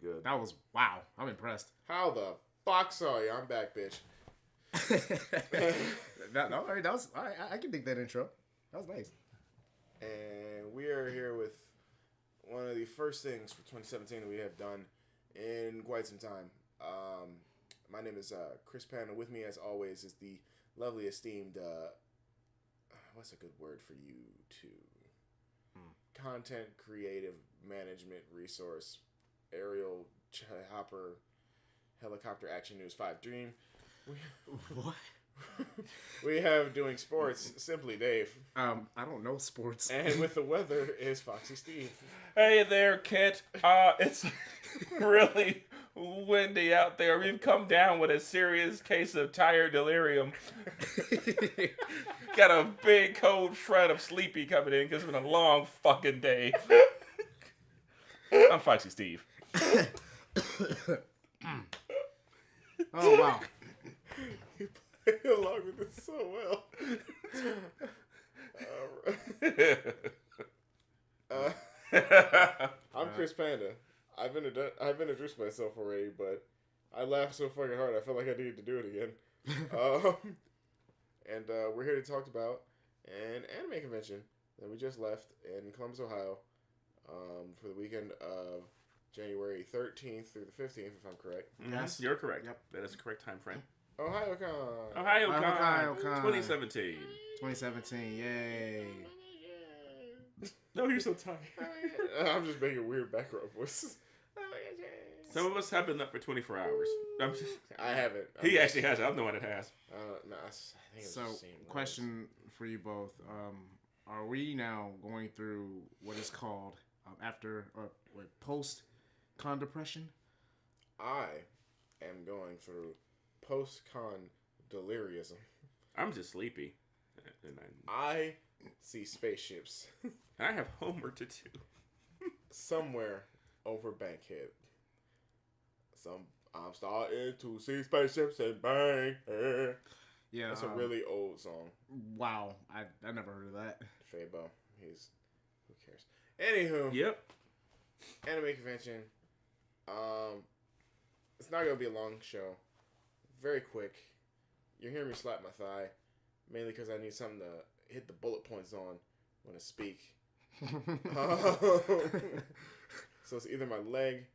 good. That was wow. I'm impressed. How the fuck? Sorry, I'm back, bitch. I can dig that intro. That was nice. And we are here with one of the first things for 2017 that we have done in quite some time. My name is Chris Panda. With me, as always, is the lovely, esteemed, what's a good word for you two? Content, creative, management, resource, aerial, hopper, helicopter, action news, 5 Dream. What? We have doing sports, Simply Dave. I don't know sports. And with the weather is Foxy Steve. Hey there, Kent. It's really windy out there. We've come down with a serious case of tire delirium. Got a big cold front of sleepy coming in because it's been a long fucking day. I'm Foxy Steve. Oh, wow. He played along with it so well. I'm Chris Panda. I've introduced myself already, but I laughed so fucking hard I felt like I needed to do it again. And we're here to talk about an anime convention that we just left in Columbus, Ohio, for the weekend of January 13th through the 15th, if I'm correct. Yes, you're correct. Yep, that is the correct time frame. Ohayocon. Ohayocon 2017. 2017, yay. No, you're so tired. I'm just making weird background voices. Some of us have been up for 24 hours. I haven't. He actually has. I'm the one that has. No, I think it's So, the same question for you both. Are we now going through what is called post-con depression? I am going through post-con delirium. I'm just sleepy. And I see spaceships I have homework to do. somewhere over Bankhead. I'm starting to see spaceships in Bankhead. Yeah. That's a really old song. Wow. I never heard of that. Fabo. Who cares? Anywho. Yep. Anime convention. It's not gonna be a long show. Very quick. You're hearing me slap my thigh, mainly because I need something to hit the bullet points on when I speak. So it's either my leg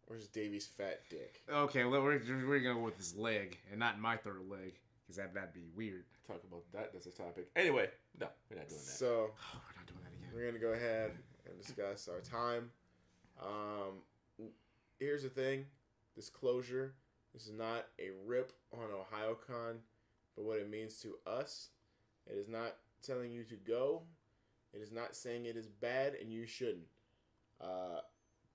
or just Davy's fat dick. Okay, well, we're going to go with his leg and not my third leg, because that'd be weird. Talk about that as a topic. Anyway, no, we're not doing that. So we're not doing that again. we're gonna go ahead and discuss our time. Here's the thing. Disclosure. This is not a rip on Ohayocon, but what it means to us. It is not telling you to go. It is not saying it is bad and you shouldn't.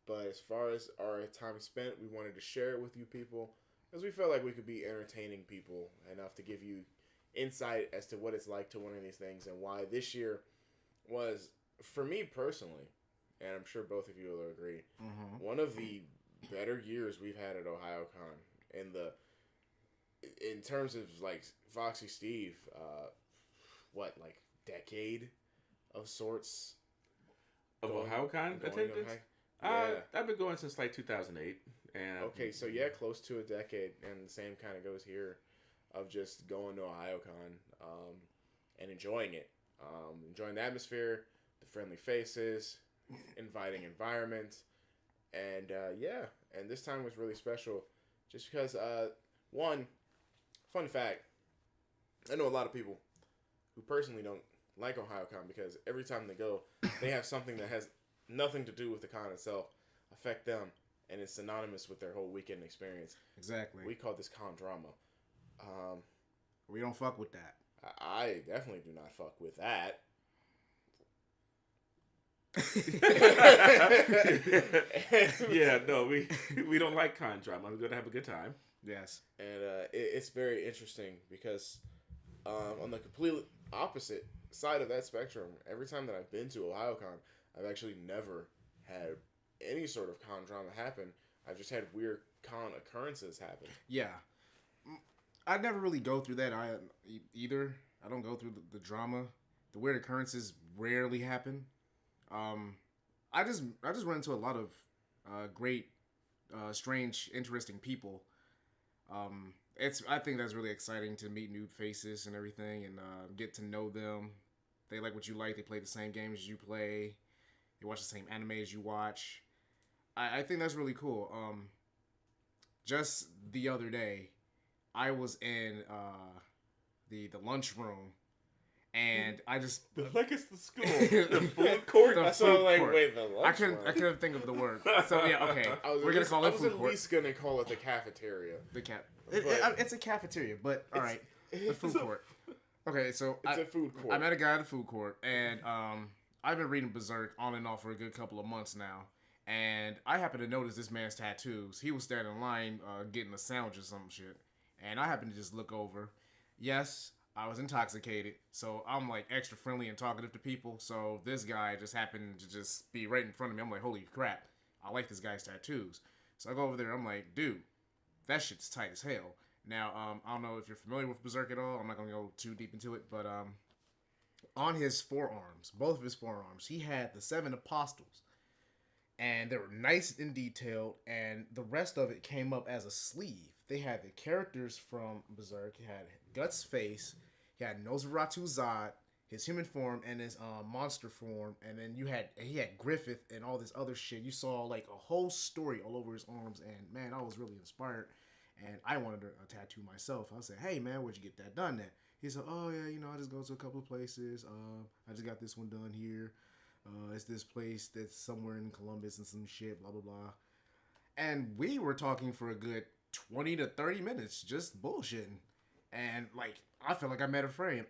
But as far as our time spent, we wanted to share it with you people because we felt like we could be entertaining people enough to give you insight as to what it's like to one of these things and why this year was, for me personally, and I'm sure both of you will agree, one of the better years we've had at Ohayocon. In terms of like Foxy Steve, decade of sorts of Ohayocon attendance? I've been going since like 2008. And okay, so yeah, close to a decade, and the same kind of goes here, of just going to Ohayocon and enjoying it, enjoying the atmosphere, the friendly faces, inviting environment, and and this time was really special, just because one fun fact, I know a lot of people who personally don't like Ohayocon because every time they go, they have something that has nothing to do with the con itself affect them, and it's synonymous with their whole weekend experience. Exactly. We call this con drama. We don't fuck with that. I definitely do not fuck with that. Yeah, no, we don't like con drama. We're gonna have a good time. Yes. And it's very interesting because on the completely opposite side of that spectrum, every time that I've been to Ohayocon, I've actually never had any sort of con drama happen. I've just had weird con occurrences happen. Yeah. I never really go through that either. I don't go through the drama. The weird occurrences rarely happen. I just run into a lot of great strange, interesting people. I think that's really exciting to meet new faces and everything, and get to know them. They like what you like. They play the same games as you play. They watch the same anime as you watch. I think that's really cool. Just the other day, I was in the lunchroom, and I just like it's the school, the food court. The I saw food like court. wait the lunch I couldn't think of the word. So yeah, okay, we're gonna call I it was food at court. least gonna call it the cafeteria. It's a cafeteria, but all right, the food court. Okay, so It's a food court. I met a guy at the food court, and I've been reading Berserk on and off for a good couple of months now. And I happened to notice this man's tattoos. He was standing in line getting a sandwich or some shit. And I happened to just look over. Yes, I was intoxicated. So I'm like extra friendly and talkative to people. So this guy just happened to just be right in front of me. I'm like, holy crap. I like this guy's tattoos. So I go over there. I'm like, dude, that shit's tight as hell. Now, I don't know if you're familiar with Berserk at all. I'm not going to go too deep into it. But on his forearms, both of his forearms, he had the 7 apostles. And they were nice and detailed, and the rest of it came up as a sleeve. They had the characters from Berserk. He had Guts' face, he had Nosferatu Zod, his human form, and his monster form. And then he had Griffith and all this other shit. You saw like a whole story all over his arms, and man, I was really inspired. And I wanted a tattoo myself. I said, "Hey man, where'd you get that done?" At? He said, "Oh yeah, I just go to a couple of places. I just got this one done here. It's this place that's somewhere in Columbus and some shit, blah, blah, blah." And we were talking for a good 20 to 30 minutes, just bullshitting. And, like, I felt like I met a friend.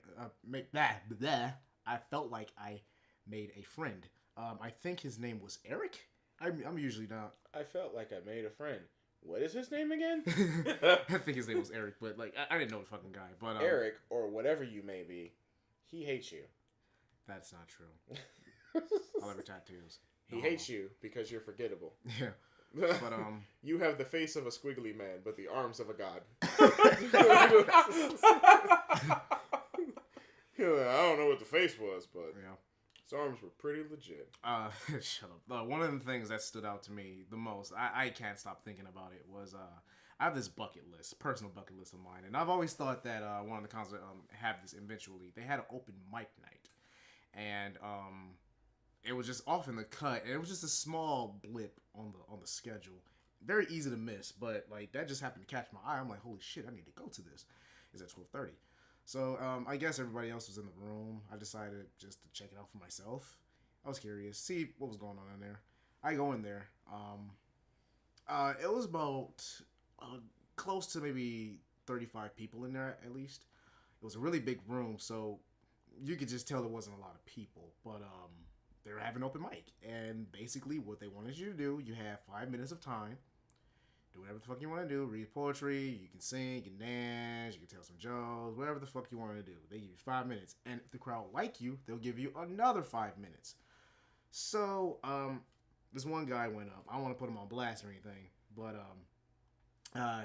I felt like I made a friend. I think his name was Eric. I'm usually not. I felt like I made a friend. What is his name again? I think his name was Eric, but, like, I didn't know the fucking guy. But Eric, or whatever you may be, he hates you. That's not true. I love your tattoos. He hates you because you're forgettable. Yeah. But you have the face of a squiggly man, but the arms of a god. I don't know what the face was, but yeah, his arms were pretty legit. Shut up. One of the things that stood out to me the most, I can't stop thinking about it, was I have this bucket list, personal bucket list of mine, and I've always thought that one of the cons have this eventually. They had an open mic night, and it was just off in the cut, and it was just a small blip on the schedule. Very easy to miss, but like that just happened to catch my eye. I'm like, holy shit, I need to go to this. It's at 12:30. So I guess everybody else was in the room. I decided just to check it out for myself. I was curious, see what was going on in there. I go in there. It was about close to maybe 35 people in there at least. It was a really big room, so you could just tell there wasn't a lot of people, but they were having open mic, and basically what they wanted you to do, you have 5 minutes of time, do whatever the fuck you want to do, read poetry, you can sing, you can dance, you can tell some jokes, whatever the fuck you want to do. They give you 5 minutes, and if the crowd like you, they'll give you another 5 minutes. So this one guy went up. I don't want to put him on blast or anything, but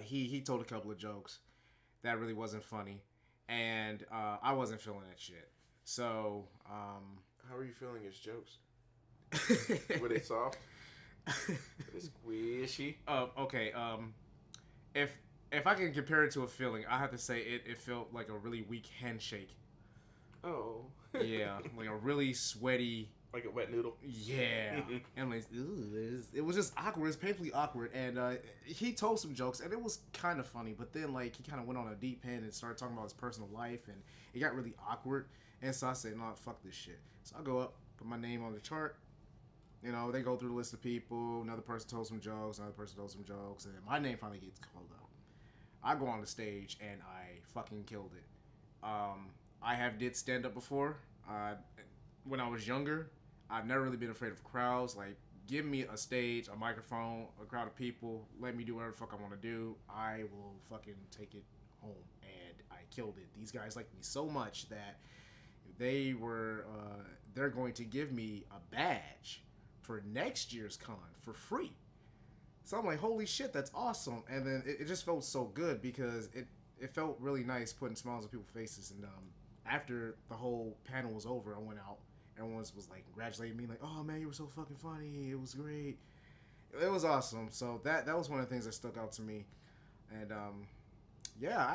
he told a couple of jokes that really wasn't funny, and I wasn't feeling that shit. So how are you feeling his jokes? Were they soft? Were they squishy? Okay. If I can compare it to a feeling, I have to say it felt like a really weak handshake. Oh. Yeah, like a really sweaty. Like a wet noodle. Yeah. And like, it was just awkward. It was painfully awkward. And he told some jokes, and it was kind of funny. But then, like, he kind of went on a deep end and started talking about his personal life, and it got really awkward. And so I said, "No, fuck this shit." So I go up, put my name on the chart. You know, they go through the list of people. Another person told some jokes. Another person told some jokes. And my name finally gets called up. I go on the stage, and I fucking killed it. I have did stand-up before. When I was younger, I've never really been afraid of crowds. Like, give me a stage, a microphone, a crowd of people. Let me do whatever the fuck I want to do. I will fucking take it home. And I killed it. These guys liked me so much that they're going to give me a badge for next year's con for free. So I'm like, holy shit, that's awesome. And then it just felt so good because it felt really nice putting smiles on people's faces. And after the whole panel was over, I went out. Everyone was like congratulating me, like, "Oh man, you were so fucking funny. It was great." It was awesome. So that was one of the things that stuck out to me, and yeah,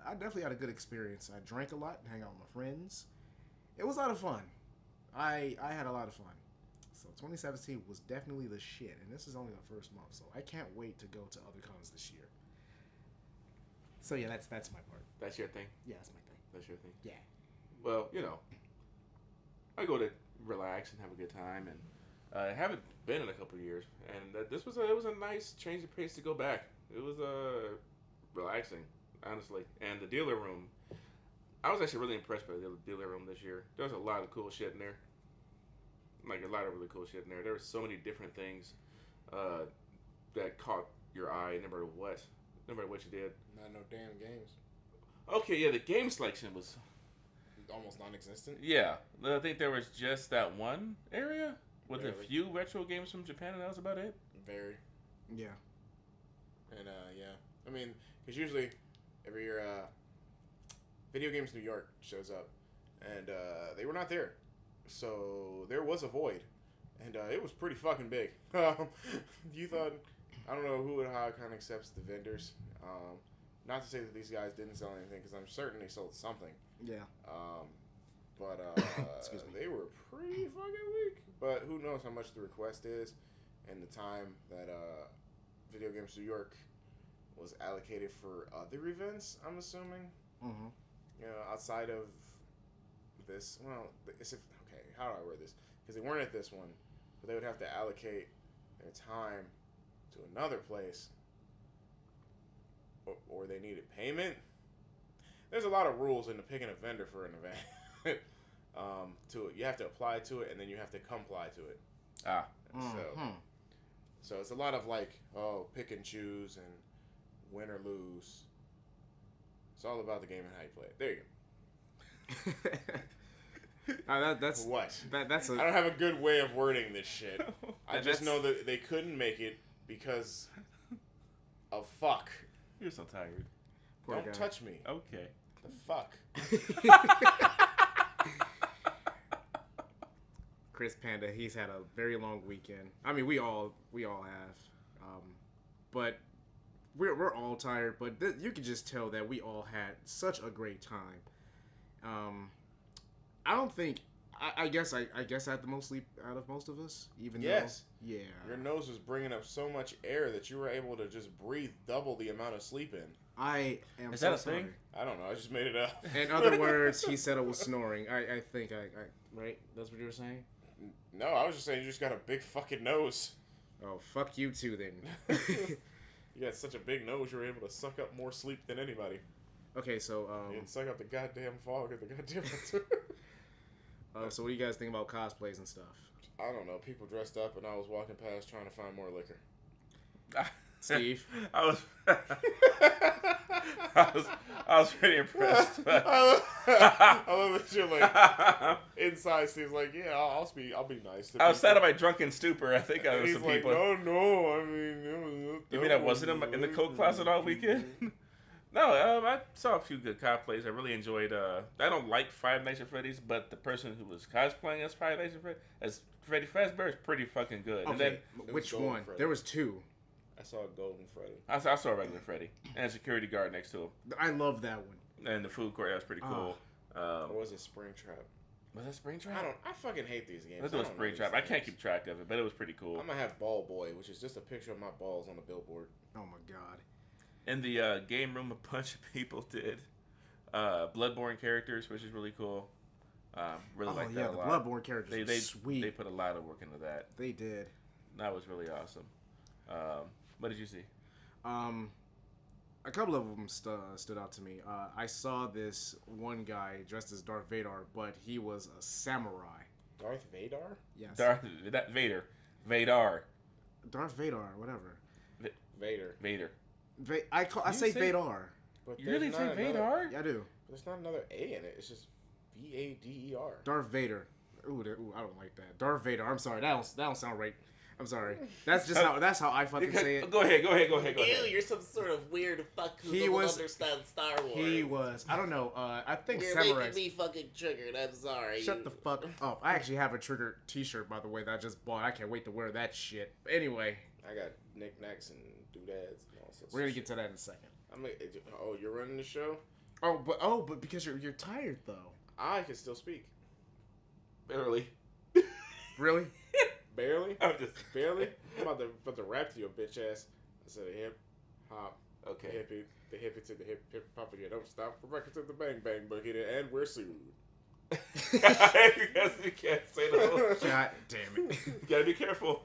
I definitely had a good experience. I drank a lot, hang out with my friends. It was a lot of fun. I had a lot of fun. So 2017 was definitely the shit, and this is only the first month, so I can't wait to go to other cons this year. So yeah, that's my part. That's your thing? Yeah, that's my thing. That's your thing? Yeah. Well, I go to relax and have a good time, and I haven't been in a couple of years, and it was a nice change of pace to go back. It was relaxing, honestly, and the dealer room. I was actually really impressed by the dealer room this year. There was a lot of cool shit in there. Like, a lot of really cool shit in there. There were so many different things that caught your eye, no matter what you did. Not no damn games. Okay, yeah, the game selection was Almost non-existent. Yeah, I think there was just that one area with Barely. a few retro games from Japan, and that was about it. Very. Yeah. And yeah, I mean, because usually every year, Video Games New York shows up, and they were not there, so there was a void, and it was pretty fucking big. You thought, I don't know who at Ohayocon accepts the vendors. Not to say that these guys didn't sell anything, because I'm certain they sold something. Yeah. But Excuse me. they were pretty fucking weak. But who knows how much the request is, and the time that Video Games New York was allocated for other events, I'm assuming. Mm-hmm. Outside of this. Well, okay, how do I word this? Because they weren't at this one, but they would have to allocate their time to another place, or they needed payment. There's a lot of rules into picking a vendor for an event. To it, you have to apply to it, and then you have to comply to it. So it's a lot of pick and choose and win or lose. It's all about the game and how you play it. There you go. That's What? That's I don't have a good way of wording this shit. I just know that they couldn't make it because of fuck. You're so tired. Poor Don't guy. touch me. Okay. The fuck. Chris Panda, he's had a very long weekend. I mean, we all have, but we're all tired. But you can just tell that we all had such a great time. I don't think. I guess I had the most sleep out of most of us. Yes. Though, yeah. Your nose was bringing up so much air that you were able to just breathe double the amount of sleep in. I am. Is so that a sorry. thing? I don't know. I just made it up. In other words, he said I was snoring. I think I right. That's what you were saying. No, I was just saying you just got a big fucking nose. Oh, fuck you too then. You got such a big nose, you were able to suck up more sleep than anybody. Okay, so You didn't suck up the goddamn fog or the goddamn. so what do you guys think about cosplays and stuff? I don't know. People dressed up, and I was walking past trying to find more liquor. Steve? I was pretty impressed. I love that you're like inside. Steve's like, yeah, I'll be nice. To I was people. sat in my drunken stupor. I think I was He's some like, people. no. I mean, You mean I wasn't in the coat closet all weekend? No, I saw a few good cosplays. I really enjoyed. I don't like Five Nights at Freddy's, but the person who was cosplaying as Five Nights at Freddy's, as Freddy Fazbear, is pretty fucking good. Okay, And then which Golden one? Freddy. There was two. I saw a golden Freddy. I saw a regular Freddy and a security guard next to him. I love that one. And the food court, that was pretty cool. Or was it Springtrap? Was that Springtrap? I fucking hate these games. I thought it was Springtrap. I can't keep track of it, but it was pretty cool. I'm gonna have Ball Boy, which is just a picture of my balls on a billboard. Oh my god. In the game room, a bunch of people did Bloodborne characters, which is really cool. Really like that a lot. The Bloodborne characters They were sweet. They put a lot of work into that. They did. That was really awesome. What did you see? A couple of them stood out to me. I saw this one guy dressed as Darth Vader, but he was a samurai. Darth Vader? Yes. Vader. Darth Vader, whatever. Vader. I say say- Vader. But You really there's say not another- Vader? Yeah, I do. There's not another A in it. It's just VADER. Darth Vader. Ooh, I don't like that. Darth Vader. I'm sorry. That don't sound right. I'm sorry. That's how I fucking say it. Go ahead. Ew, you're some sort of weird fuck who He doesn't was- understand Star Wars. He was. I don't know. I think You're Samurai. making me fucking triggered. I'm sorry. Shut the fuck up. I actually have a Trigger t-shirt, by the way, that I just bought. I can't wait to wear that shit. But anyway, I got knickknacks and doodads and all sorts. we're gonna of get to that in a second. I'm like, oh, you're running the show? But because you're tired though. I can still speak. Barely. Really? Barely? I'm just Barely? I'm about to rap to your bitch ass. I said a hip, hop, okay. hippie, the hippie to the hip hop again. Don't stop. We're back to the bang bang boogie, and we're sued. Because you can't say the whole. God damn it. You gotta be careful.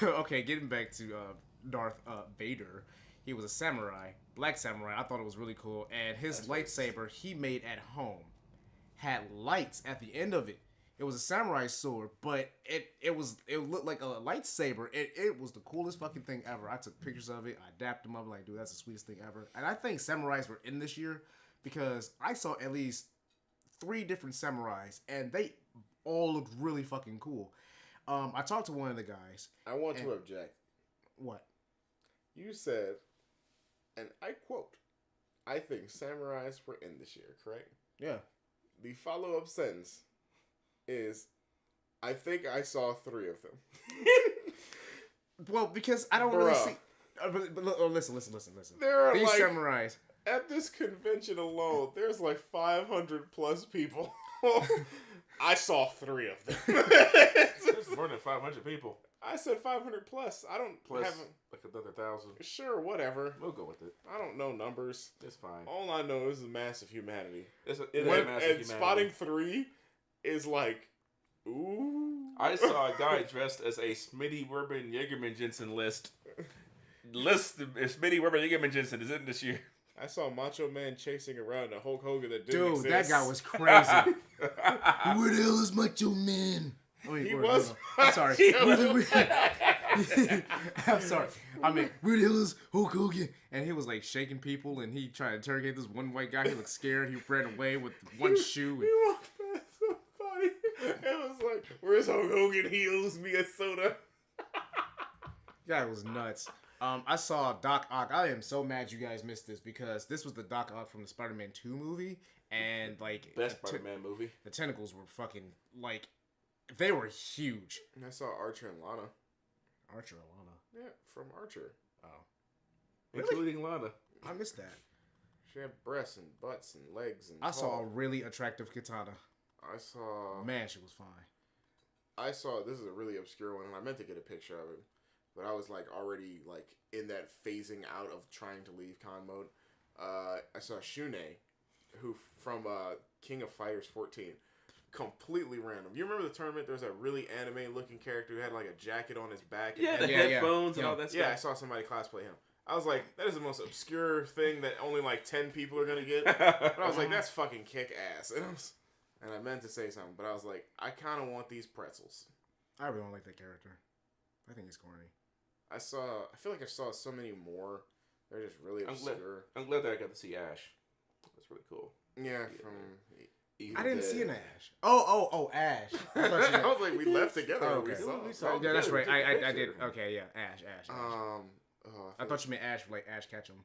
Okay, getting back to Darth Vader. He was a samurai, black samurai. I thought it was really cool. And his lightsaber he made at home had lights at the end of it. It was a samurai sword, but it looked like a lightsaber. It was the coolest fucking thing ever. I took pictures of it. I dapped them up like, dude, that's the sweetest thing ever. And I think samurais were in this year because I saw at least 3 different samurais, and they all looked really fucking cool. I talked to one of the guys. I want to object. What? You said, and I quote, I think samurais were in this year, correct? Yeah. The follow-up sentence is, I think I saw 3 of them. Well, because I don't really see... listen. There are These like, samurais... at this convention alone, there's like 500 plus people. I saw 3 of them. There's more than 500 people. I said 500 plus. I don't Plus have like another 1,000. Sure, whatever. We'll go with it. I don't know numbers. It's fine. All I know is the mass of humanity. It is When- a massive and humanity. spotting 3 is like, ooh. I saw a guy dressed as a Smitty Werben Jaegerman Jensen list. Smitty Werben Jaegerman Jensen is in this year. I saw Macho Man chasing around a Hulk Hogan that didn't Dude, exist. that guy was crazy. Where the hell is Macho Man? He was. I'm sorry. Macho I'm sorry. I mean, where the hell is Hulk Hogan? And he was like shaking people, and he tried to interrogate this one white guy. He looked scared. He ran away with one shoe. He walked past somebody. It was like, where's Hulk Hogan? He owes me a soda. That was nuts. I saw Doc Ock. I am so mad you guys missed this because this was the Doc Ock from the Spider-Man 2 movie, and like Best Spider-Man movie. the tentacles were fucking like they were huge. And I saw Archer and Lana. Archer or Lana? Yeah, from Archer. Oh, Including Lana. I missed that. She had breasts and butts and legs and I saw a tall. really attractive katana. I saw. Man, she was fine. I saw. This is a really obscure one, and I meant to get a picture of it, but I was like already like in that phasing out of trying to leave con mode. I saw Shune, who from King of Fighters 14. Completely random. You remember the tournament? There was a really anime looking character who had like a jacket on his back. And Yeah, the Yeah, headphones and yeah. all that yeah, I stuff. saw somebody cosplay him. I was like, that is the most obscure thing that only like 10 people are gonna get. But I was like, that's fucking kick ass. And I meant to say something, but I was like, I kind of want these pretzels. I really don't like that character. I think he's corny. I feel like I saw so many more. They're just really obscure. I'm glad that I got to see Ash. That's really cool. Yeah, from. I didn't see an Ash. Oh, Ash. I thought you I was like, we left together. Oh, We okay. saw. Oh, yeah, that's right. together. We took a I did. picture. Okay, yeah, Ash. I thought you meant Ash like Ash Ketchum.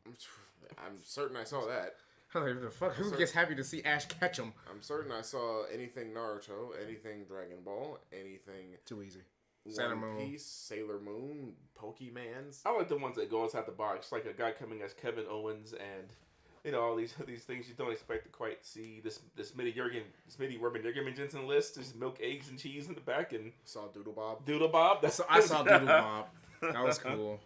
I'm certain I saw that. The fuck? Who gets happy to see Ash Ketchum? I'm certain I saw anything Naruto, anything Dragon Ball, anything Too easy. One Sailor Moon. Piece, Sailor Moon, Pokemans. I like the ones that go outside the box, like a guy coming as Kevin Owens, and you know all these things you don't expect to quite see. This Smitty Werben Jurgen Jensen list. There's milk, eggs, and cheese in the back, and Saw Doodle Bob. Doodle Bob. So I saw Doodle Bob. That was cool.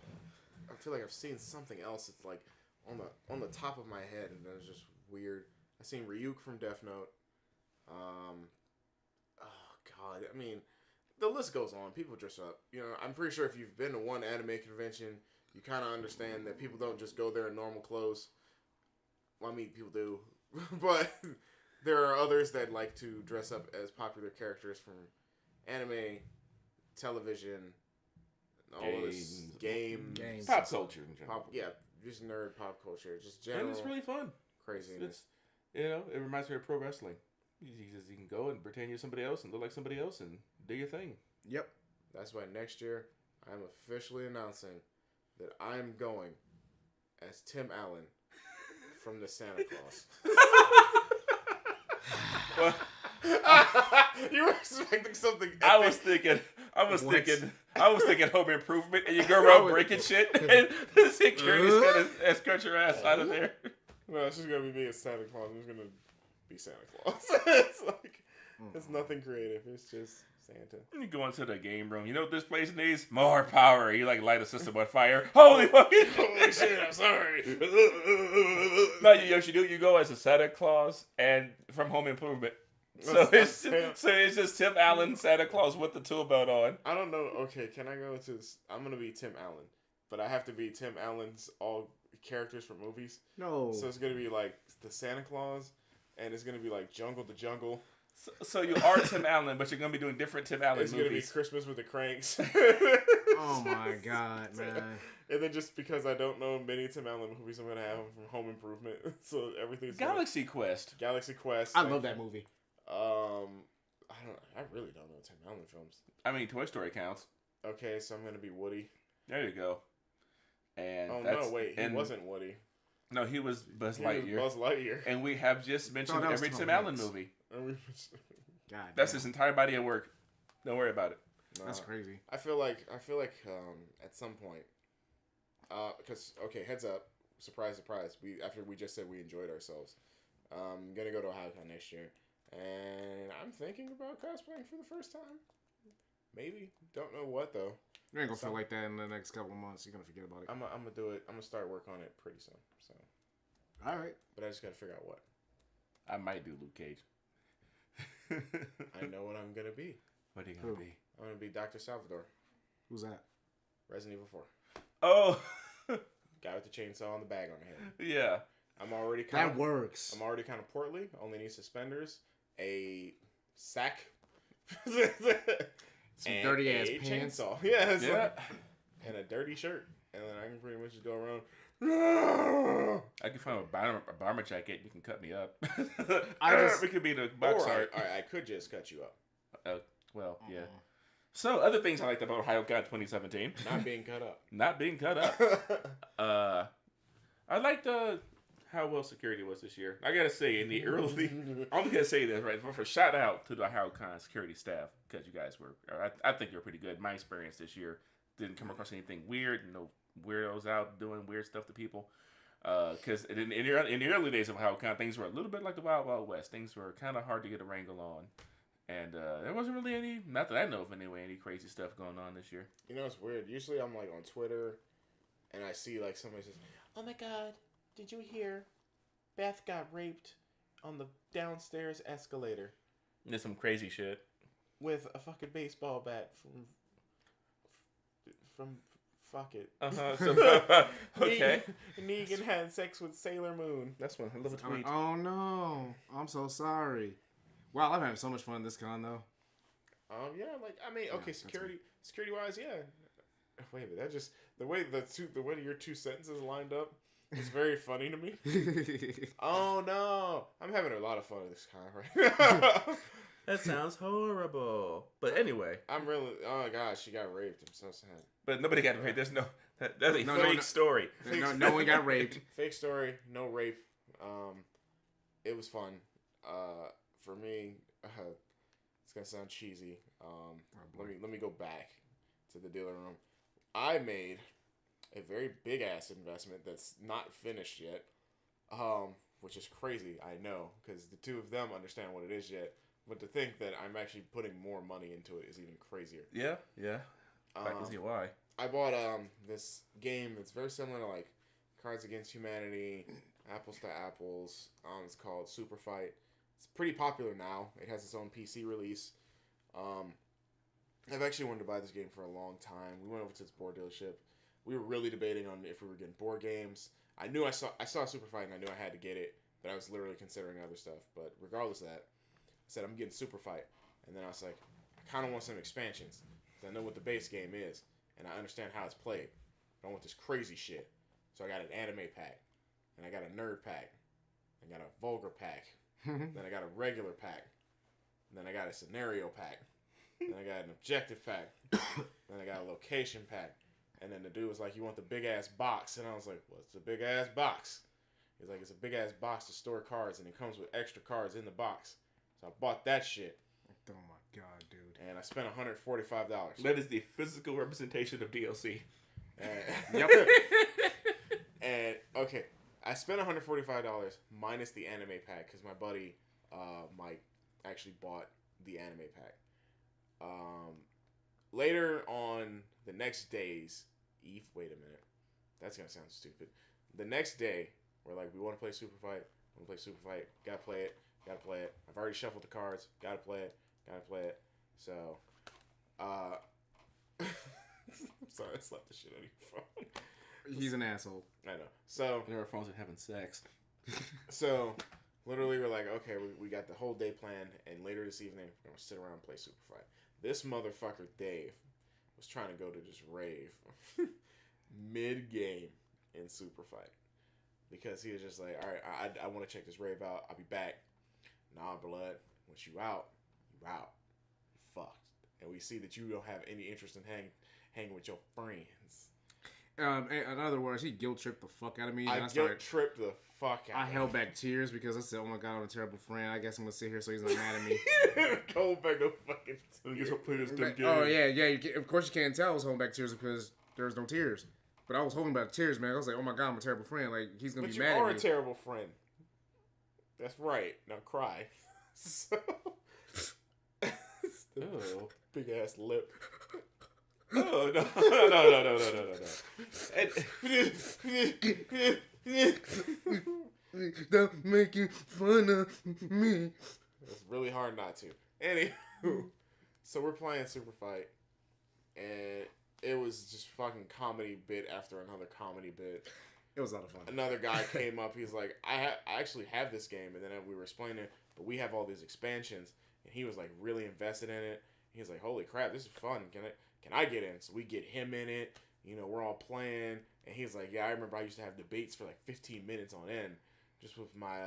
I feel like I've seen something else. It's like on the top of my head, and it's just weird. I seen Ryuk from Death Note. Oh God, I mean, the list goes on. People dress up. You know, I'm pretty sure if you've been to one anime convention, you kind of understand that people don't just go there in normal clothes. Well, I mean, people do, but there are others that like to dress up as popular characters from anime, television, all this games, pop culture in general. just nerd pop culture, just And general it's really fun. craziness. It reminds me of pro wrestling. You can go and pretend you're somebody else and look like somebody else and do your thing. Yep. That's why next year I'm officially announcing that I'm going as Tim Allen from the Santa Claus. Well, you were expecting something epic. I was thinking Home Improvement, and you go around breaking shit, and the security's gonna escort your ass out of there. No, it's just gonna be me as Santa Claus. I'm just gonna be Santa Claus. It's like it's nothing creative. It's just Santa. You go into the game room. You know what this place needs? More power. You like light a system on fire. Holy fucking shit! I'm sorry. No, Yoshi, you go as a Santa Claus and from Home Improvement. So it's just Tim Allen, Santa Claus with the tool belt on. I don't know. Okay, can I go to? I'm gonna be Tim Allen, but I have to be Tim Allen's all characters from movies. No. So it's gonna be like the Santa Claus, and it's gonna be like Jungle the Jungle. So you are Tim Allen, but you're gonna be doing different Tim Allen movies. It's gonna be Christmas with the Cranks. Oh my god, man! And then just because I don't know many Tim Allen movies, I'm gonna have them from Home Improvement. So everything's Galaxy Quest. I love that movie. I really don't know Tim Allen films. I mean, Toy Story counts. Okay, so I'm gonna be Woody. There you go. And he wasn't Woody. No, he was Buzz Lightyear. Buzz Lightyear. And we have just mentioned every Tim Allen movie. God, that's his entire body of work. Don't worry about it. That's crazy. I feel like at some point, because heads up, surprise, after we just said we enjoyed ourselves, I'm gonna go to Ohayocon next year, and I'm thinking about cosplaying for the first time. Maybe, don't know what though. You ain't gonna feel like that in the next couple of months. You're gonna forget about it. I'm gonna do it. I'm gonna start work on it pretty soon. So, all right. But I just gotta figure out what. I might do Luke Cage. I know what I'm gonna be. What are you gonna be? I'm gonna be Dr. Salvador. Who's that? Resident Evil 4. Oh, guy with the chainsaw and the bag on the head. Yeah. I'm already that works. I'm already kind of portly. Only need suspenders, a sack, some dirty ass pants. Chainsaw. Yeah. Yeah. And a dirty shirt, and then I can pretty much just go around. I can find a bomber jacket. You can cut me up. We could be the Or box art. I could just cut you up. Well, yeah. So, other things I liked about Ohayocon 2017. Not being cut up. Not being cut up. I liked how well security was this year. I gotta say, in the early, I'm gonna say this right for shout out to the Ohayocon security staff because you guys were, I think you're pretty good. My experience this year didn't come across anything weird. No weirdos out doing weird stuff to people. Because in the early days of Ohayocon, things were a little bit like the Wild Wild West. Things were kind of hard to get a wrangle on. And there wasn't really any, not that I know of anyway, any crazy stuff going on this year. You know, it's weird. Usually I'm like on Twitter and I see like somebody says, "Oh my God, did you hear Beth got raped on the downstairs escalator?" There's some crazy shit. With a fucking baseball bat from fuck it. Okay. Negan had sex with Sailor Moon. That's one. I love a tweet. Oh no. I'm so sorry. Wow, I'm having so much fun this con though. Yeah, like I mean, okay, security wise, yeah. Wait a minute, that just the way your two sentences lined up is very funny to me. Oh no, I'm having a lot of fun with this con right now. That sounds horrible. But anyway, I'm really. Oh my gosh, she got raped. I'm so sad. But nobody got raped. There's that's a fake story. No one got raped. Fake story, no rape. It was fun. For me, it's gonna sound cheesy. Let me go back to the dealer room. I made a very big ass investment that's not finished yet, which is crazy. I know because the two of them understand what it is yet, but to think that I'm actually putting more money into it is even crazier. Yeah. I can see why. I bought this game that's very similar to like Cards Against Humanity, Apples to Apples. It's called Super Fight. It's pretty popular now. It has its own PC release. I've actually wanted to buy this game for a long time. We went over to this board dealership. We were really debating on if we were getting board games. I saw Super Fight and I knew I had to get it, but I was literally considering other stuff. But regardless of that, I said I'm getting Super Fight, and then I was like, I kind of want some expansions because I know what the base game is and I understand how it's played. But I want this crazy shit, so I got an anime pack, and I got a nerd pack, I got a vulgar pack. Then I got a regular pack. And then I got a scenario pack. Then I got an objective pack. Then I got a location pack. And then the dude was like, "You want the big ass box?" And I was like, "What's the big ass box?" He's like, "It's a big ass box to store cards, and it comes with extra cards in the box." So I bought that shit. Oh my god, dude! And I spent $145. That is the physical representation of DLC. Yep. And okay, I spent $145 minus the anime pack because my buddy Mike actually bought the anime pack. Later on the next days, wait a minute, that's gonna sound stupid. The next day, we're like, we want to play Super Fight. Gotta play it. I've already shuffled the cards. Gotta play it. So, I'm sorry, I slapped the shit out of your phone. He's an asshole. I know. So, And our phones are having sex. so literally, we're like, okay, we got the whole day planned, and later this evening, we're gonna sit around and play Super Fight. This motherfucker Dave was trying to go to this rave mid game in Super Fight because he was just like, all right, I want to check this rave out. I'll be back. Nah, blood. Once you out, you out. You fucked. And we see that you don't have any interest in hanging with your friends. In other words, he guilt tripped the fuck out of me. I guilt tripped the fuck out. I held back tears because I said, "Oh my god, I'm a terrible friend. I guess I'm gonna sit here so he's not mad at me." Hold back no fucking tears. Oh yeah. Of course you can't tell I was holding back tears because there was no tears. But I was holding back tears, man. I was like, "Oh my god, I'm a terrible friend. Like he's gonna be mad at me." But you are a terrible friend. That's right. Now cry. So, Oh. big ass lip. Oh, no. Stop making fun of me. It's really hard not to. Anywho, so we're playing Super Fight, and it was just fucking comedy bit after another comedy bit. It was a lot of fun. Another guy came up. He's like, I actually have this game, and then we were explaining it, but we have all these expansions, and he was like really invested in it. He's like, holy crap, this is fun. Can I get in? So we get him in it. You know, we're all playing, and he's like, yeah, I remember I used to have debates for like 15 minutes on end, just with my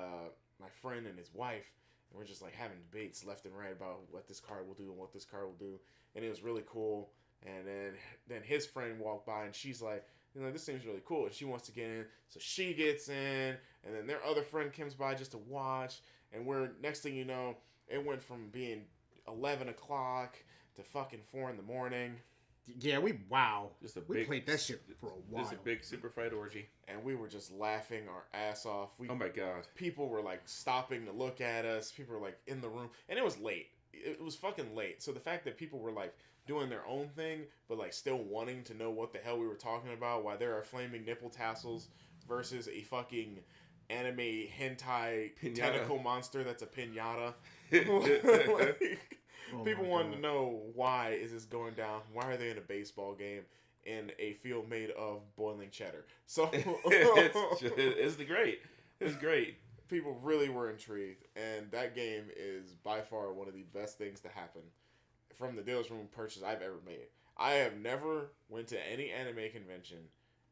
friend and his wife, and we're just like having debates left and right about what this card will do and what this card will do, and it was really cool. And then his friend walked by, and she's like, you know, this seems really cool, and she wants to get in, so she gets in, and then their other friend comes by just to watch, and next thing you know, it went from being 11 o'clock to fucking 4 in the morning. Yeah, we played that shit for a while. Just a big Super Fight orgy. And we were just laughing our ass off. Oh my god. People were like stopping to look at us. People were like in the room. And it was late. It was fucking late. So the fact that people were like doing their own thing, but like still wanting to know what the hell we were talking about, why there are flaming nipple tassels versus a fucking anime hentai tentacle monster that's a piñata. Like, people wanted to know, why is this going down? Why are they in a baseball game in a field made of boiling cheddar? So it's great. It's great. People really were intrigued, and that game is by far one of the best things to happen from the dealer's room purchase I've ever made. I have never went to any anime convention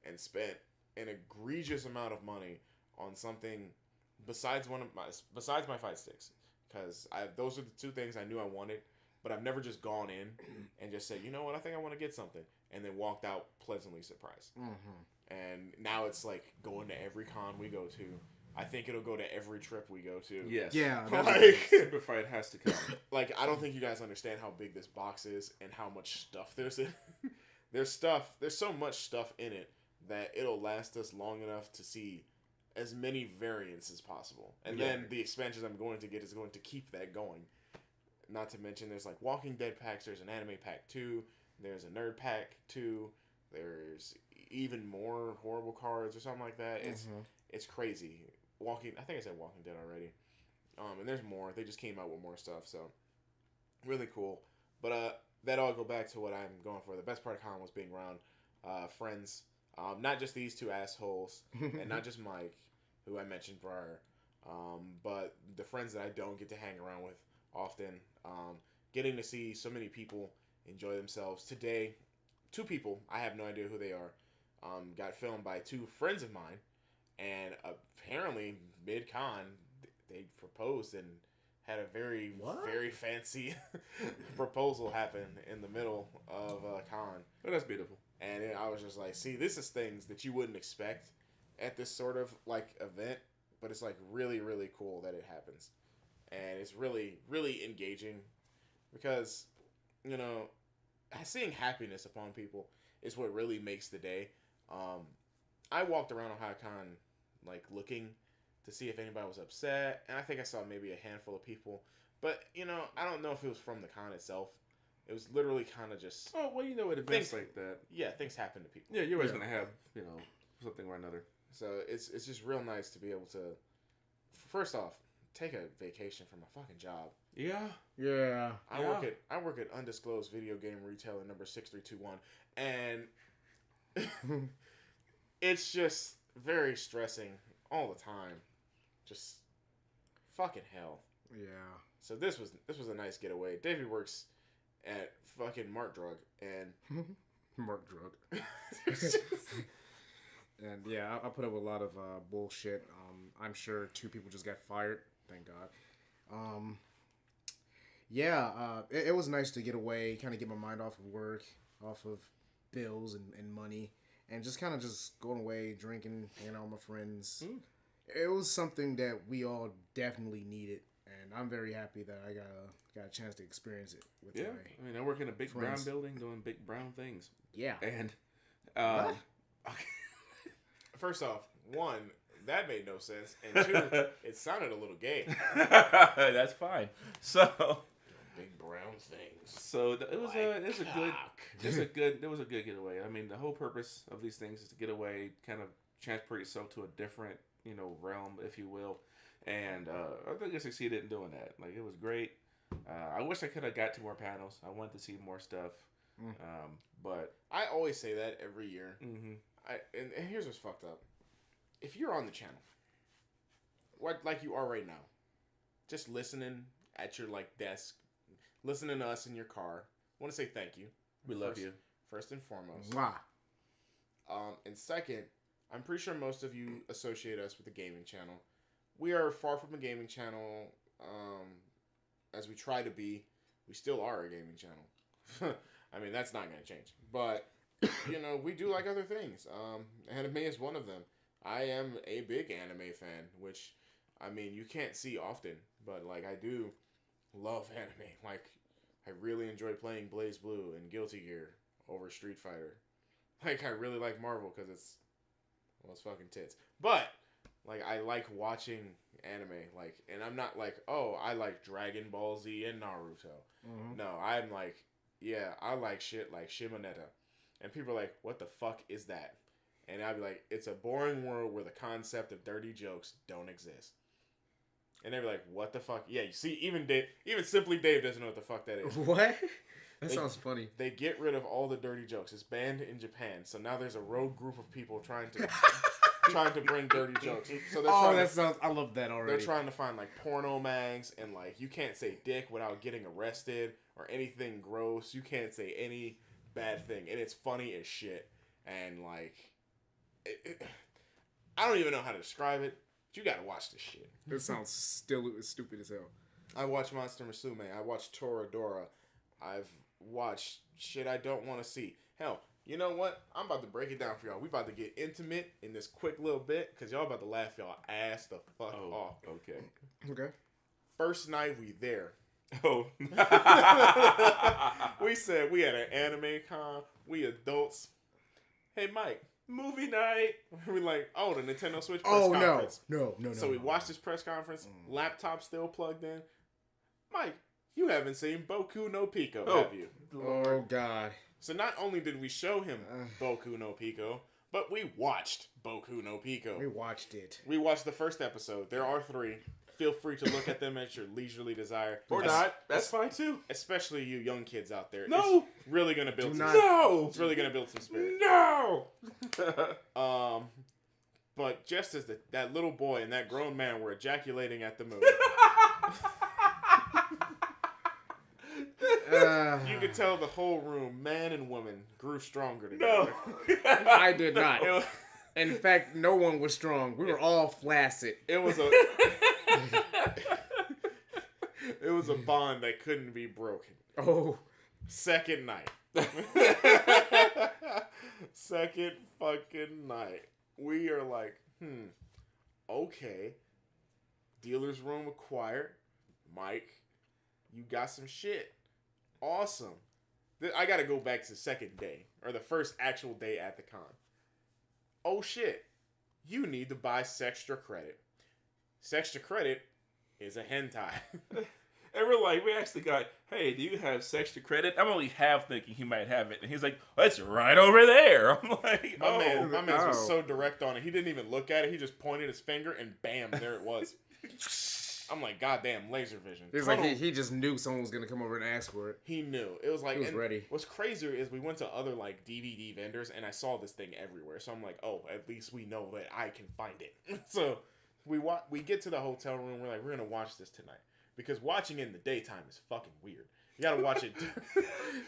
and spent an egregious amount of money on something besides my fight sticks. Because those are the two things I knew I wanted, but I've never just gone in and just said, you know what, I think I want to get something, and then walked out pleasantly surprised. Mm-hmm. And now it's like going to every con we go to. I think it'll go to every trip we go to. Yes. Yeah. Like, Super Fight has to come. Like, I don't think you guys understand how big this box is and how much stuff there's in. There's so much stuff in it that it'll last us long enough to see as many variants as possible. And then the expansions I'm going to get is going to keep that going. Not to mention there's like Walking Dead packs, there's an anime pack 2, there's a nerd pack 2, there's even more horrible cards or something like that. It's crazy. I think I said Walking Dead already. And there's more. They just came out with more stuff, so really cool. But that all go back to what I'm going for. The best part of con was being around friends. Not just these two assholes, and not just Mike, who I mentioned prior, but the friends that I don't get to hang around with often. Getting to see so many people enjoy themselves. Today, 2 people, I have no idea who they are, got filmed by 2 friends of mine, and apparently mid-con, they proposed and had a very fancy proposal happen in the middle of con. Oh, that's beautiful. And I was just like, see, this is things that you wouldn't expect at this sort of like event, but it's like really, really cool that it happens. And it's really, really engaging because, you know, seeing happiness upon people is what really makes the day. I walked around Ohayocon like looking to see if anybody was upset, and I think I saw maybe a handful of people. But, you know, I don't know if it was from the con itself. It was literally kind of just... Oh, well, you know, at events like that... Yeah, things happen to people. Yeah, you're always going to have, you know, something or another. So it's just real nice to be able to, first off, take a vacation from a fucking job. Yeah. Yeah. I work at undisclosed video game retailer number 6321, and it's just very stressing all the time. Just fucking hell. Yeah. So this was a nice getaway. Davey works at fucking Mart Drug, and Mark Drug. And yeah, I put up with a lot of bullshit. I'm sure 2 people just got fired. Thank God. Yeah, it was nice to get away, kind of get my mind off of work, off of bills and money, and just kind of just going away, drinking, hanging out with my friends. It was something that we all definitely needed, and I'm very happy that I got a chance to experience it with my I mean, I work in a big friends. brown building doing big brown things. Yeah. And, first off, 1, that made no sense, and 2, it sounded a little gay. That's fine. So... Big brown things. So it was a good getaway. I mean, the whole purpose of these things is to get away, kind of transport yourself to a different, you know, realm, if you will. And I think I succeeded in doing that. Like, it was great. I wish I could have got to more panels. I wanted to see more stuff. But I always say that every year. Mm-hmm. And here's what's fucked up. If you're on the channel, like you are right now, just listening at your like desk, listening to us in your car, I want to say thank you. We love you. First and foremost. Wow. And second, I'm pretty sure most of you associate us with a gaming channel. We are far from a gaming channel. As we try to be, we still are a gaming channel. I mean, that's not going to change. But, you know, we do like other things. Anime is one of them. I am a big anime fan, which, I mean, you can't see often. But, like, I do love anime. Like, I really enjoy playing Blaze Blue and Guilty Gear over Street Fighter. Like, I really like Marvel because it's fucking tits. But, like, I like watching anime. Like, and I'm not like, oh, I like Dragon Ball Z and Naruto. Mm-hmm. No, I'm like, yeah, I like shit like Shimoneta. And people are like, what the fuck is that? And I'd be like, it's a boring world where the concept of dirty jokes don't exist. And they'd be like, what the fuck? Yeah, you see, even Simply Dave doesn't know what the fuck that is. What? That sounds funny. They get rid of all the dirty jokes. It's banned in Japan. So now there's a rogue group of people trying to bring dirty jokes. So they're I love that already. They're trying to find like porno mags and like you can't say dick without getting arrested or anything gross. You can't say any bad thing. And it's funny as shit. And like, I don't even know how to describe it. But you gotta watch this shit. This sounds still stupid as hell. I watched Monster Musume. I watched Toradora. I've watched shit I don't want to see. Hell, you know what? I'm about to break it down for y'all. We about to get intimate in this quick little bit because y'all about to laugh y'all ass the fuck off. Okay. Okay. First night we there. Oh. We said we had an anime con. We adults. Hey, Mike. Movie night. We're like, oh, the Nintendo Switch press conference. No. So we watched this press conference. Laptop still plugged in. Mike, you haven't seen Boku no Pico, have you? Oh, God. So not only did we show him Boku no Pico, but we watched Boku no Pico. We watched it. We watched the first episode. There are 3. Feel free to look at them at your leisurely desire. Or not. That's fine too. Especially you young kids out there. No! It's really going to build some It's really going to build some spirit. No! But just as that little boy and that grown man were ejaculating at the moon, you could tell the whole room, man and woman, grew stronger together. No. I did not. In fact, no one was strong. We were all flaccid. It was a... It was a bond that couldn't be broken. Oh. Second night. Second fucking night. We are like, okay. Dealer's room acquired. Mike, you got some shit. Awesome. I gotta go back to the second day. Or the first actual day at the con. Oh shit. You need to buy Sextra Credit. Sextra Credit is a hentai. And we're like, we asked the guy, hey, do you have Sextra Credit? I'm only half thinking he might have it. And he's like, oh, it's right over there. I'm like, my man was so direct on it. He didn't even look at it. He just pointed his finger and bam, there it was. I'm like, goddamn, laser vision. He's like, he just knew someone was going to come over and ask for it. He knew. It was like, he was ready. What's crazier is we went to other like DVD vendors and I saw this thing everywhere. So I'm like, oh, at least we know that I can find it. So we get to the hotel room. We're like, we're going to watch this tonight. Because watching it in the daytime is fucking weird. You gotta watch it.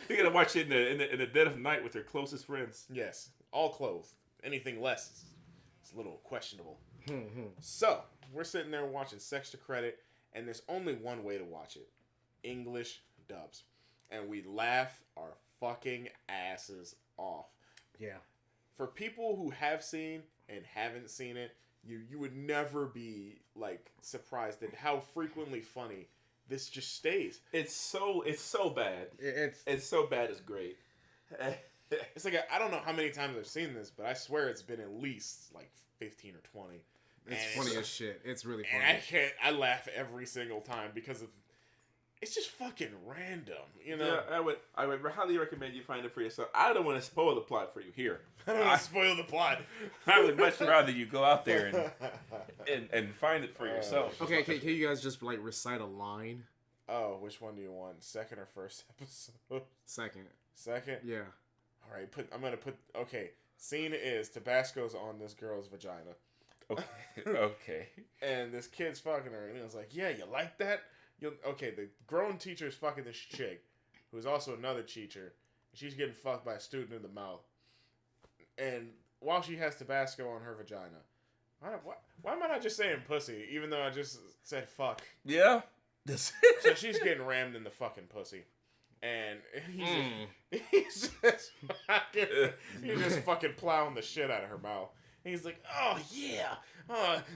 You gotta watch it in the dead of night with your closest friends. Yes, all clothed. Anything less is a little questionable. So we're sitting there watching Sextra Credit, and there's only one way to watch it: English dubs, and we laugh our fucking asses off. Yeah. For people who have seen and haven't seen it, you would never be like surprised at how frequently funny this just stays. It's so bad. It's so bad. It's great. It's like I don't know how many times I've seen this, but I swear it's been at least like 15 or 20. It's funny as shit. It's really funny. And I laugh every single time because of it's just fucking random, you know. Yeah, I would highly recommend you find it for yourself. I don't want to spoil the plot for you here. I don't want to spoil the plot. I would much rather you go out there and find it for yourself. Okay, can you guys just like recite a line? Oh, which one do you want? Second or first episode? Second. Second? Yeah. All right. Okay. Scene is Tabasco's on this girl's vagina. Okay. And this kid's fucking her, and he was like, "Yeah, you like that?" Okay, the grown teacher's fucking this chick, who's also another teacher. She's getting fucked by a student in the mouth. And while she has Tabasco on her vagina, why am I not just saying pussy, even though I just said fuck? Yeah. So she's getting rammed in the fucking pussy. And he's just fucking plowing the shit out of her mouth. And he's like, "Oh yeah,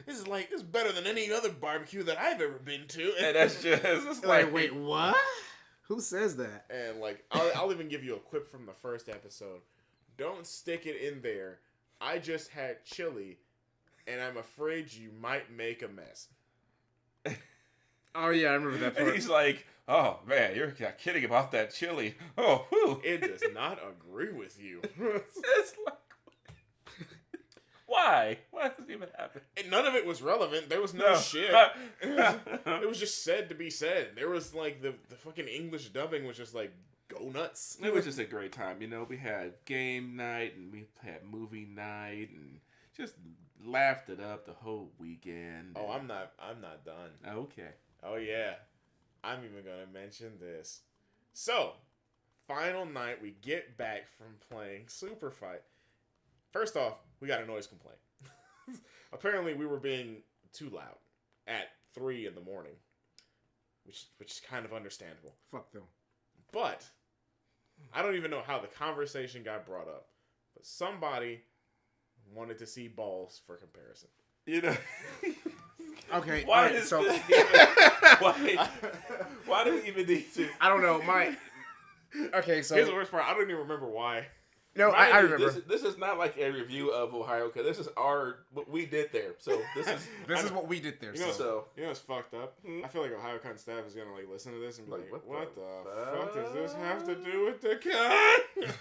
this is better than any other barbecue that I've ever been to." And that's just like, wait, what? Who says that? And like, I'll even give you a quip from the first episode. Don't stick it in there. I just had chili, and I'm afraid you might make a mess. Oh yeah, I remember that part. And he's like, "Oh man, you're kidding about that chili. Oh, whew. It does not agree with you." It's like, why? Why does this even happen? And none of it was relevant. There was no shit. It was just said to be said. There was like the fucking English dubbing was just like, go nuts. It was just a great time. You know, we had game night and we had movie night and just laughed it up the whole weekend. Oh, I'm not done. Okay. Oh yeah. I'm even gonna mention this. So, final night, we get back from playing Super Fight. First off, we got a noise complaint. Apparently, we were being too loud at 3 in the morning, which is kind of understandable. Fuck them. But I don't even know how the conversation got brought up. But somebody wanted to see balls for comparison. You know. Okay. Why right, is so this even, why do we even need to? I don't know. Okay, so here's the worst part. I don't even remember why. No, I remember. This is not like a review of Ohayocon. This is what we did there. So this is what we did there. You know what's fucked up? I feel like Ohayocon staff is gonna like listen to this and be like, "What the fuck does this have to do with the con?"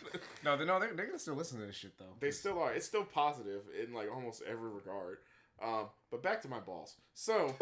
No, they're gonna still listen to this shit though. They still are. It's still positive in like almost every regard. But back to my balls. So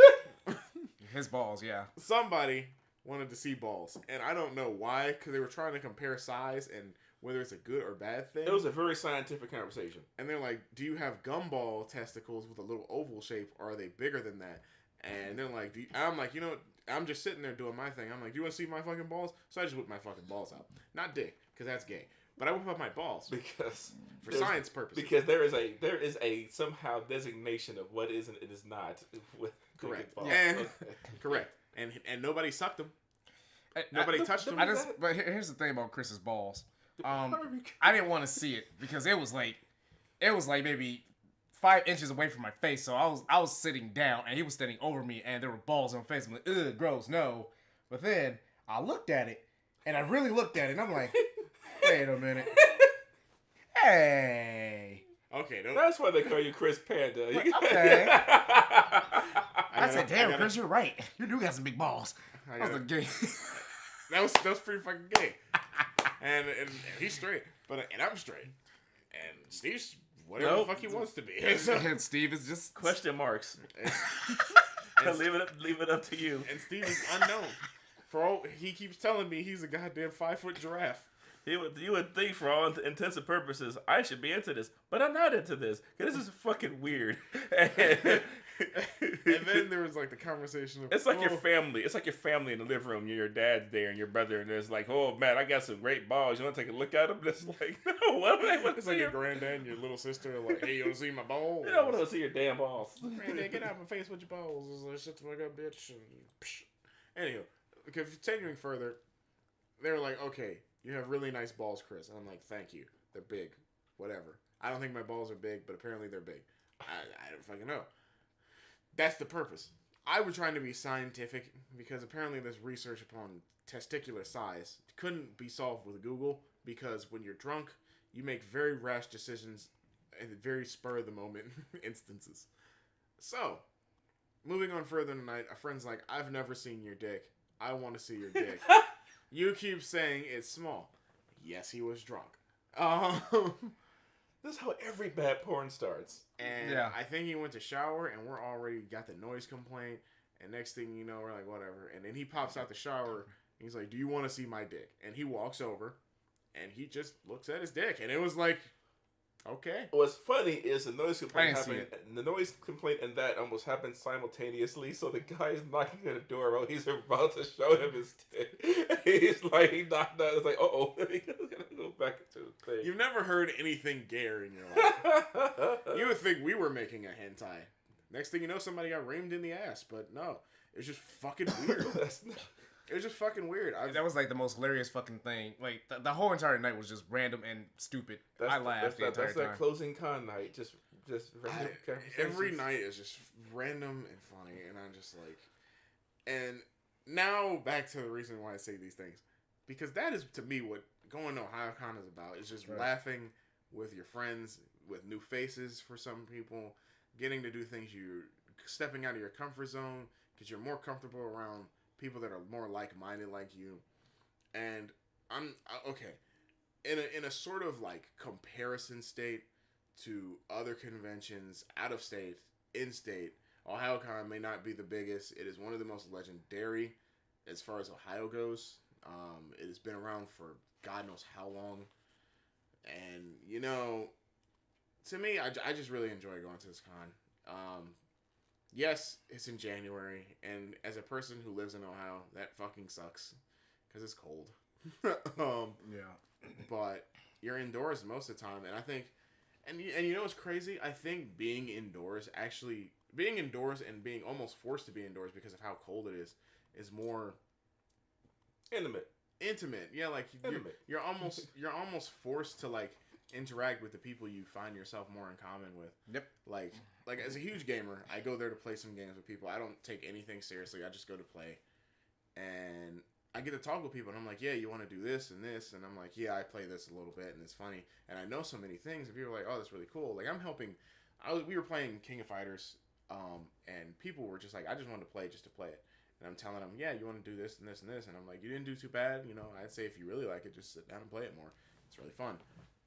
his balls, yeah. Somebody wanted to see balls, and I don't know why, because they were trying to compare size and whether it's a good or bad thing. It was a very scientific conversation. And they're like, "Do you have gumball testicles with a little oval shape, or are they bigger than that?" And they're like, I'm like, you know, I'm just sitting there doing my thing. I'm like, "Do you want to see my fucking balls?" So I just whip my fucking balls out. Not dick, because that's gay. But I whip out my balls because for science purposes. Because there is a somehow designation of what is and it is not with correct. balls. Yeah. Correct. and nobody sucked them. Nobody touched them. But here's the thing about Chris's balls. I didn't want to see it because it was like maybe 5 inches away from my face. So I was sitting down and he was standing over me and there were balls on my face. I'm like, ugh, gross, no. But then I looked at it and I really looked at it and I'm like, wait a minute. Hey. Okay, that's why they call you Chris Panda. Okay. I said, damn, Chris, you're right. You do got some big balls. That was gay. that was pretty fucking gay. and he's straight, and I'm straight, and Steve's whatever the fuck he wants to be. And Steve is just question marks. Leave it up to you. And Steve is unknown. For all he keeps telling me, he's a goddamn 5-foot giraffe. You would think, for all intents and purposes, I should be into this, but I'm not into this because this is fucking weird. And then there was like the conversation of, it's like your family. It's like your family in the living room. Your dad's there and your brother, and there's like, oh man, I got some great balls. You want to take a look at them? It's like, no, what? It's like your granddad and your little sister are like, hey, you want to see my balls? You don't want to see your damn balls. Granddad, get out of my face with your balls. It's like, shut the fuck up, bitch. Anywho, continuing further, they were like, okay, you have really nice balls, Chris. And I'm like, thank you. They're big. Whatever. I don't think my balls are big, but apparently they're big. I don't fucking know. That's the purpose. I was trying to be scientific because apparently there's research upon testicular size. It couldn't be solved with Google because when you're drunk, you make very rash decisions and very spur-of-the-moment instances. So, moving on further tonight, a friend's like, I've never seen your dick. I want to see your dick. You keep saying it's small. Yes, he was drunk. This is how every bad porn starts. And I think he went to shower, and we're already got the noise complaint. And next thing you know, we're like, whatever. And then he pops out the shower, and he's like, do you want to see my dick? And he walks over, and he just looks at his dick. And it was like, okay. What's funny is the noise complaint happened. The noise complaint and that almost happened simultaneously. So the guy is knocking at the door while he's about to show him his dick. He's like, he knocked out. It's like, uh-oh. He's gonna go back into the thing. You've never heard anything gayer in your life. You would think we were making a hentai. Next thing you know, somebody got reamed in the ass. But no, it was just fucking weird. It was just fucking weird. That was like the most hilarious fucking thing. Like the whole entire night was just random and stupid. I laughed the entire time. That's that closing con night. Just random every night is just random and funny, and I'm just like, and now back to the reason why I say these things, because that is to me what going to Ohayocon is about. It's just laughing with your friends, with new faces for some people, getting to do things, you're stepping out of your comfort zone because you're more comfortable around people that are more like-minded like you. And I'm okay in a sort of like comparison state to other conventions out of state, in state. Ohayocon may not be the biggest. It is one of the most legendary as far as Ohio goes. It has been around for God knows how long. And you know, to me, I just really enjoy going to this con. Yes, it's in January, and as a person who lives in Ohio, that fucking sucks, because it's cold. But you're indoors most of the time, and I think, and you know what's crazy? I think being indoors and being almost forced to be indoors because of how cold it is more intimate. Yeah, like you're almost forced to like interact with the people you find yourself more in common with. Yep. Like as a huge gamer, I go there to play some games with people. I don't take anything seriously. I just go to play. And I get to talk with people, and I'm like, yeah, you want to do this and this? And I'm like, yeah, I play this a little bit, and it's funny. And I know so many things, and people are like, oh, that's really cool. Like, I'm helping. We were playing King of Fighters, and people were just like, I just wanted to play just to play it. And I'm telling them, yeah, you want to do this and this and this? And I'm like, you didn't do too bad. You know, I'd say if you really like it, just sit down and play it more. It's really fun.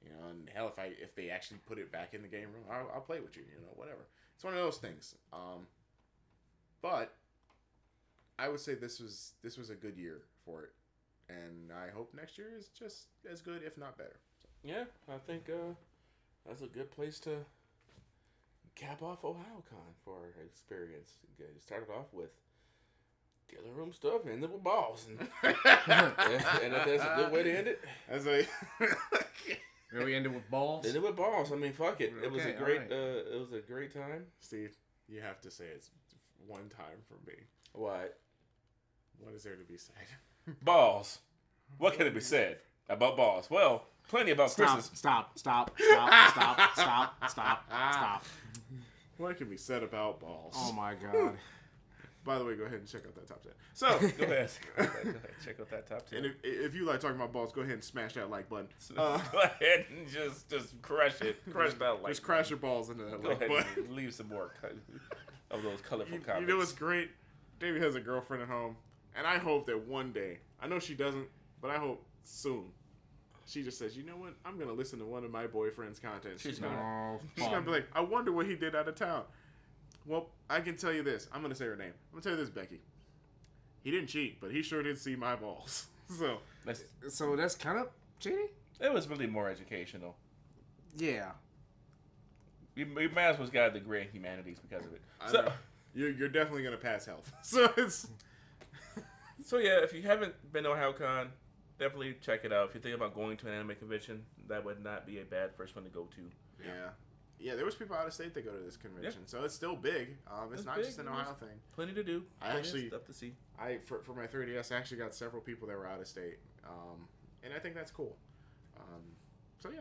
You know, and hell, if they actually put it back in the game room, I'll play with you. You know, whatever. It's one of those things. But I would say this was a good year for it, and I hope next year is just as good, if not better. So. Yeah, I think that's a good place to cap off Ohayocon for our experience. You started off with dealer room stuff, and ended with balls, and that's a good way to end it. As a we ended with balls. Ended with balls. I mean, fuck it. Okay, it was a great. Right. It was a great time. Steve, you have to say it's one time for me. What? What is there to be said? Balls. What can it be said about balls? Well, plenty about Chris's. Stop. What can be said about balls? Oh my god. By the way, go ahead and check out that top 10. So, Go ahead. Check out that top 10. and if you like talking about balls, go ahead and smash that like button. Go ahead and just crush it. Crush that like. Just crash your balls into that Go like ahead button. and leave some more of those colorful You comments. know what's great? Davey has a girlfriend at home, and I hope that one day, I know she doesn't, but I hope soon, she just says, you know what? I'm going to listen to one of my boyfriend's content. She's going to be like, I wonder what he did out of town. Well, I can tell you this. I'm going to say her name. I'm going to tell you this, Becky. He didn't cheat, but he sure did see my balls. So that's kind of cheating? it was really more educational. Yeah. We might as well got a degree in humanities because of it. I So, know. You're definitely going to pass health. So it's... so yeah, if you haven't been to Ohayocon, definitely check it out. If you're thinking about going to an anime convention, that would not be a bad first one to go to. Yeah, there was people out of state that go to this convention, so it's still big. It's not big. just an Ohio thing. Plenty to do. I Plenty actually- of stuff to see. For my 3DS, I actually got several people that were out of state, and I think that's cool. So yeah,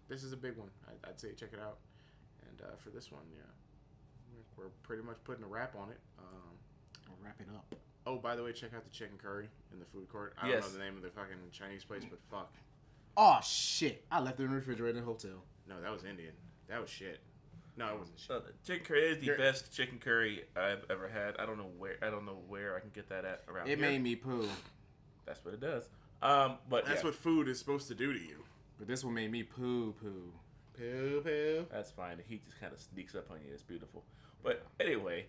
this is a big one. I'd say check it out. And for this one, yeah, we're pretty much putting a wrap on it. I'll wrap it up. Oh, by the way, check out the chicken curry in the food court. I don't know the name of the fucking Chinese place, but fuck. Oh shit! I left it in the refrigerator in the hotel. No, that was Indian. That was shit. No, it wasn't shit. The chicken curry is the You're- best chicken curry I've ever had. I don't know where I can get that at around It here. made me poo. That's what it does. But That's yeah, what food is supposed to do to you. But this one made me poo. Poo poo. that's fine. The heat just kind of sneaks up on you. It's beautiful. But anyway,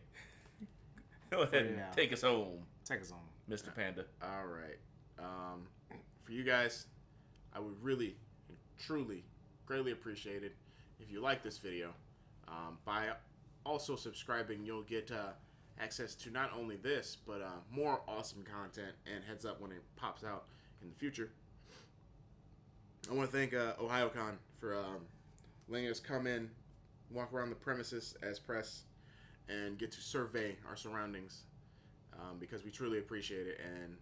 go ahead and Yeah. take us home, Take us on. Mr. Panda. All right. For you guys, I would really, and truly, greatly appreciate it if you like this video. By also subscribing, you'll get access to not only this, but more awesome content and heads up when it pops out in the future. I want to thank Ohayocon for letting us come in, walk around the premises as press, and get to survey our surroundings because we truly appreciate it. And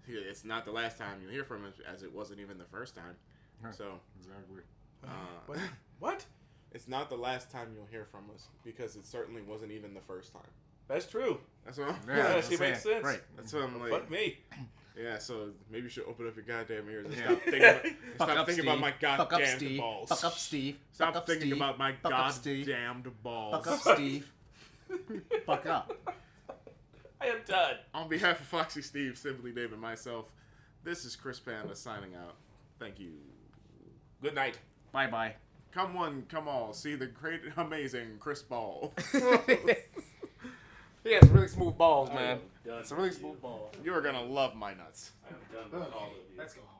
it's not the last time you'll hear from us, as it wasn't even the first time. So, Exactly. What? it's not the last time you'll hear from us because it certainly wasn't even the first time. That's true. That's what I'm, Yeah, that's she what I'm makes saying. sense. Right. that's what I'm like. Fuck me. Yeah, so maybe you should open up your goddamn ears and Yeah. stop thinking about, Fuck stop up, thinking Steve. about my Fuck up, goddamn Steve. balls. Fuck up, Steve. Stop Fuck up, thinking Steve. about my Fuck up, Steve. goddamned balls. Fuck up, Steve. Fuck up. I am done. On behalf of Foxy Steve, Simply Dave, and myself, this is Chris Panda signing out. Thank you. Good night. Bye bye. Come one, come all, see the great, amazing Chris Ball. He has really smooth balls, man. Done. It's a really smooth ball. You are gonna love my nuts. I am done with all of you. Let's go home.